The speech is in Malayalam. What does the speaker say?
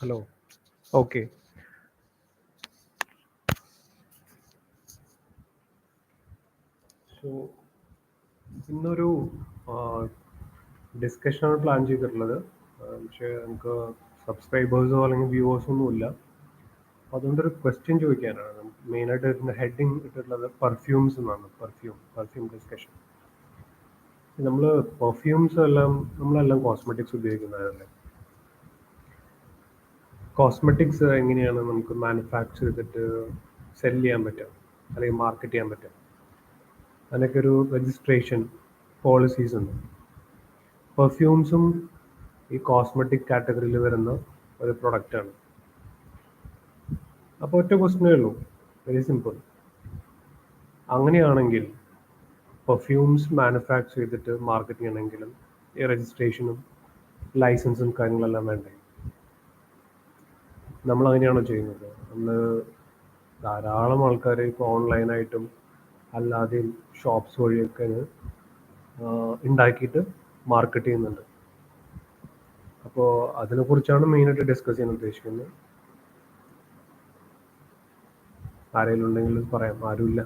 ഹലോ. ഓക്കെ. സോ ഇന്നൊരു ഡിസ്കഷനാണ് പ്ലാൻ ചെയ്തിട്ടുള്ളത്. പക്ഷേ നമുക്ക് സബ്സ്ക്രൈബേഴ്സോ അല്ലെങ്കിൽ വ്യൂവേഴ്സോ ഒന്നുമില്ല. അപ്പോൾ അതുകൊണ്ടൊരു ക്വസ്റ്റ്യൻ ചോദിക്കാനാണ്. മെയിനായിട്ട് ഇതിൻ്റെ ഹെഡിങ് ഇട്ടിട്ടുള്ളത് പെർഫ്യൂംസ് എന്നാണ്. Perfume discussion. നമ്മൾ പെർഫ്യൂംസ് എല്ലാം നമ്മളെല്ലാം കോസ്മെറ്റിക്സ് ഉപയോഗിക്കുന്നതല്ലേ. കോസ്മെറ്റിക്സ് എങ്ങനെയാണ് നമുക്ക് മാനുഫാക്ചർ ചെയ്തിട്ട് സെല് ചെയ്യാൻ പറ്റുക അല്ലെങ്കിൽ മാർക്കറ്റ് ചെയ്യാൻ പറ്റുക, അതിനൊക്കെ ഒരു രജിസ്ട്രേഷൻ പോളിസീസ് ഉണ്ട്. പെർഫ്യൂംസും ഈ കോസ്മെറ്റിക് കാറ്റഗറിയിൽ വരുന്ന ഒരു പ്രൊഡക്റ്റാണ്. അപ്പോൾ ഒറ്റ ക്വസ്റ്റ്യനേ ഉള്ളൂ, വെരി സിമ്പിൾ. അങ്ങനെയാണെങ്കിൽ പെർഫ്യൂംസ് മാനുഫാക്ചർ ചെയ്തിട്ട് മാർക്കറ്റ് ചെയ്യണമെങ്കിലും ഈ രജിസ്ട്രേഷനും ലൈസൻസും കാര്യങ്ങളെല്ലാം വേണ്ടേ? നമ്മൾ അങ്ങനെയാണോ ചെയ്യുന്നത്? നമ്മൾ ധാരാളം ആൾക്കാർ ഇപ്പോൾ ഓൺലൈനായിട്ടും അല്ലാതെയും ഷോപ്സ് വഴിയൊക്കെ ഉണ്ടാക്കിയിട്ട് മാർക്കറ്റ് ചെയ്യുന്നുണ്ട്. അപ്പോൾ അതിനെക്കുറിച്ചാണ് മെയിനായിട്ട് ഡിസ്കസ് ചെയ്യാൻ ഉദ്ദേശിക്കുന്നത്. ആരെങ്കിലും ഉണ്ടെങ്കിൽ പറയാം. ആരുമില്ല.